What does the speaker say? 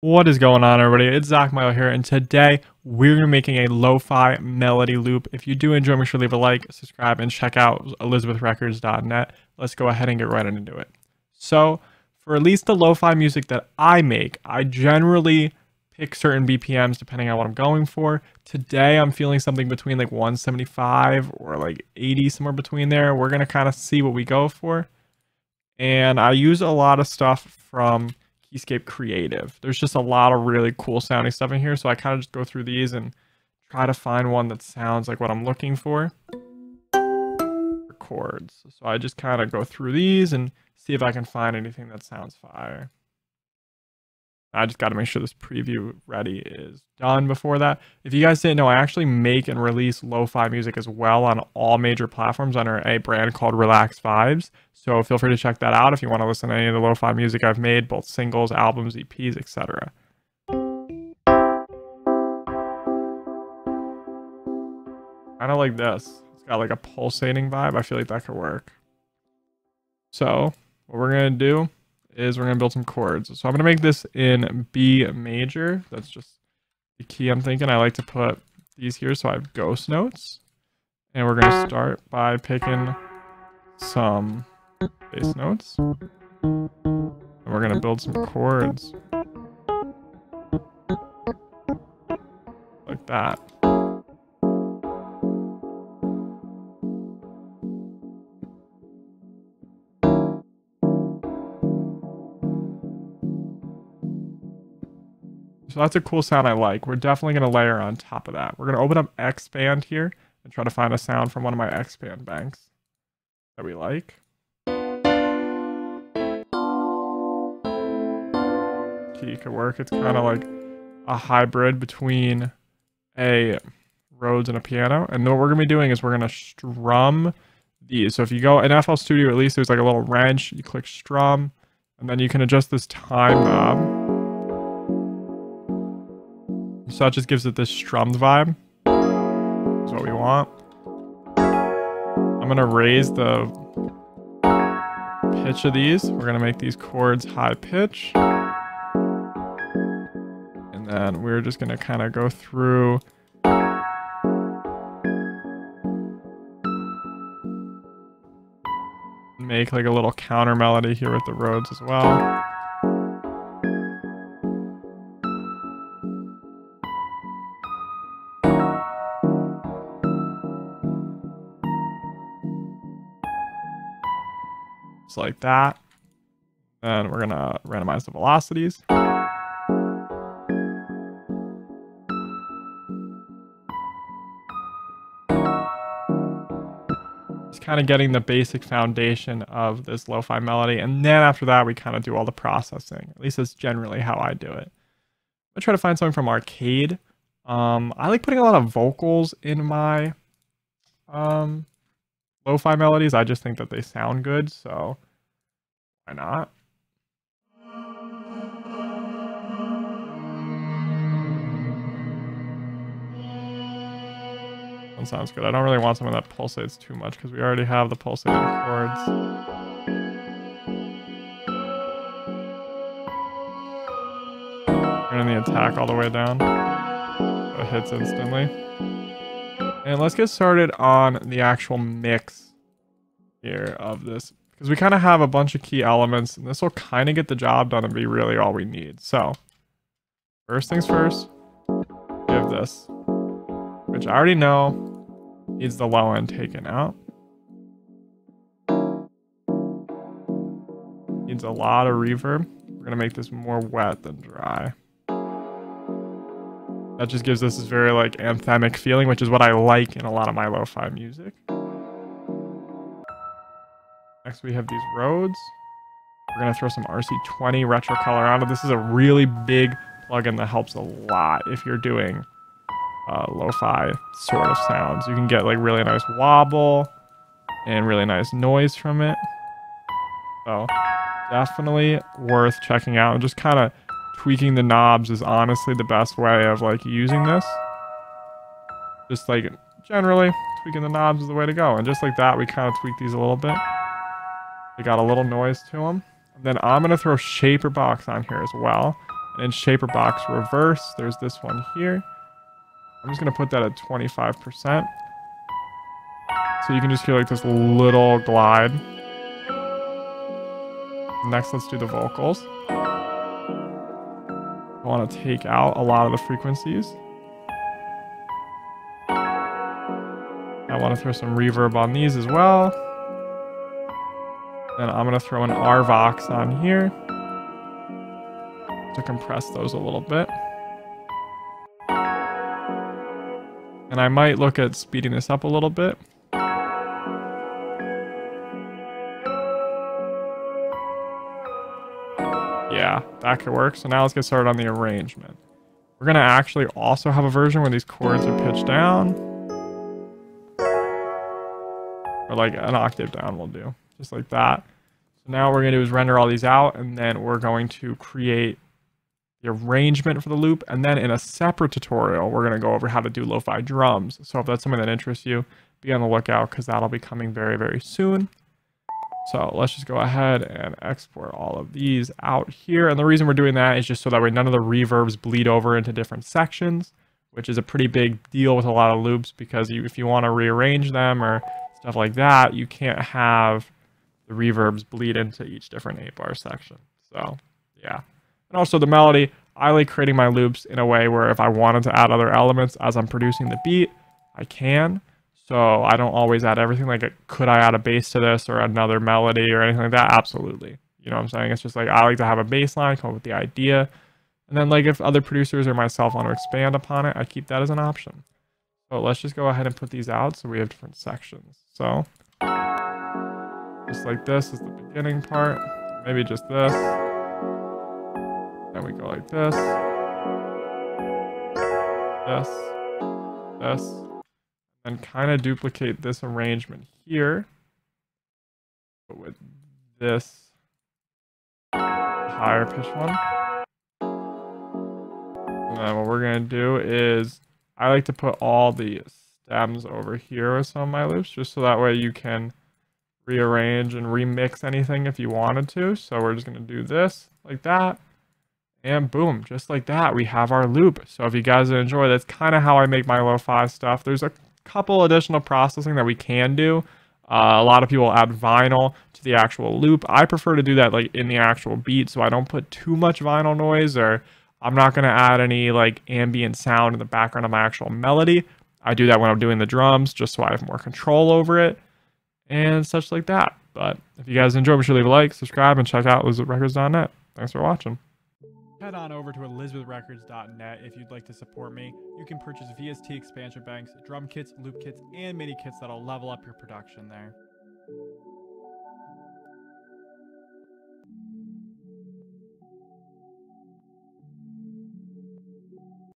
What is going on, everybody? It's TheZachMichael here, and today we're making a lo-fi melody loop. If you do enjoy, make sure to leave a like, subscribe, and check out elizabethrecords.net. Let's go ahead and get right into it. So, for at least the lo-fi music that I make, I generally pick certain BPMs depending on what I'm going for. Today, I'm feeling something between like 175 or like 80, somewhere between there. We're going to kind of see what we go for. And I use a lot of stuff from Keyscape Creative. There's just a lot of really cool sounding stuff in here, so I kind of just go through these and try to find one that sounds like what I'm looking for chords. So I just kind of go through these and see if I can find anything that sounds fire. I just got to make sure this preview ready is done before that. If you guys didn't know, I actually make and release lo-fi music as well on all major platforms under a brand called Relax Vibes. So feel free to check that out if you want to listen to any of the lo-fi music I've made, both singles, albums, EPs, etc. Kind of like this. It's got like a pulsating vibe. I feel like that could work. So what we're going to do is we're going to build some chords. So I'm going to make this in B major. That's just the key I'm thinking. I like to put these here so I have ghost notes. And we're going to start by picking some bass notes. And we're going to build some chords. Like that. So that's a cool sound I like. We're definitely going to layer on top of that. We're going to open up X-Band here and try to find a sound from one of my X-Band banks that we like. Key could work. It's kind of like a hybrid between a Rhodes and a piano. And what we're going to be doing is we're going to strum these. So if you go in FL Studio, at least there's like a little wrench. You click strum, and then you can adjust this time knob. So that just gives it this strummed vibe. That's what we want. I'm going to raise the pitch of these. We're going to make these chords high pitch. And then we're just going to kind of go through. Make like a little counter melody here with the Rhodes as well. Like that. Then we're gonna randomize the velocities. Just kind of getting the basic foundation of this lo-fi melody, and then after that we kind of do all the processing. At least that's generally how I do it. I'm gonna try to find something from Arcade. I like putting a lot of vocals in my lo-fi melodies. I just think that they sound good, so why not? That sounds good. I don't really want something that pulsates too much because we already have the pulsating chords. Turning the attack all the way down. So it hits instantly. And let's get started on the actual mix here of this, because we kind of have a bunch of key elements, and this will kind of get the job done and be really all we need. So first things first, we have this, which I already know needs the low end taken out. Needs a lot of reverb. We're gonna make this more wet than dry. That just gives us this very like anthemic feeling, which is what I like in a lot of my lo-fi music. Next we have these Rhodes. We're going to throw some RC20 retro color on it. This is a really big plugin that helps a lot if you're doing lo-fi sort of sounds. You can get like really nice wobble and really nice noise from it. So definitely worth checking out, and just kind of tweaking the knobs is honestly the best way of like using this. Just like generally tweaking the knobs is the way to go. And just like that, we kind of tweak these a little bit. They got a little noise to them. And then I'm going to throw Shaper Box on here as well. And in shaper box reverse, there's this one here. I'm just gonna put that at 25%. So you can just hear like this little glide. Next, let's do the vocals. I want to take out a lot of the frequencies. I want to throw some reverb on these as well. And I'm going to throw an RVox on here to compress those a little bit. And I might look at speeding this up a little bit. Yeah, that could work. So now let's get started on the arrangement. We're going to actually also have a version where these chords are pitched down. Or like an octave down will do. Just like that. So now what we're going to do is render all these out, and then we're going to create the arrangement for the loop. And then in a separate tutorial, we're going to go over how to do lo-fi drums. So if that's something that interests you, be on the lookout because that'll be coming very, very soon. So let's just go ahead and export all of these out here. And the reason we're doing that is just so that way none of the reverbs bleed over into different sections, which is a pretty big deal with a lot of loops because if you want to rearrange them or stuff like that, you can't have the reverbs bleed into each different 8-bar section. So yeah. And also the melody, I like creating my loops in a way where if I wanted to add other elements as I'm producing the beat, I can. So I don't always add everything. Like, could I add a bass to this or another melody or anything like that? Absolutely. You know what I'm saying? It's just like, I like to have a bass line, come up with the idea. And then like if other producers or myself want to expand upon it, I keep that as an option. So let's just go ahead and put these out so we have different sections. So just like this is the beginning part. Maybe just this. Then we go like this. This. And kind of duplicate this arrangement here, but with this higher pitch one. And then what we're going to do is, I like to put all the stems over here with some of my loops, just so that way you can rearrange and remix anything if you wanted to. So we're just going to do this like that. And boom, just like that, we have our loop. So if you guys enjoy, that's kind of how I make my lo-fi stuff. There's a couple additional processing that we can do. A lot of people add vinyl to the actual loop. I prefer to do that like in the actual beat, so I don't put too much vinyl noise, or I'm not going to add any like ambient sound in the background of my actual melody. I do that when I'm doing the drums, just so I have more control over it and such like that. But if you guys enjoy, be sure to leave a like, subscribe, and check out ElizabethRecords.net. Thanks for watching. Head on over to ElizabethRecords.net if you'd like to support me. You can purchase VST expansion banks, drum kits, loop kits, and MIDI kits that'll level up your production there.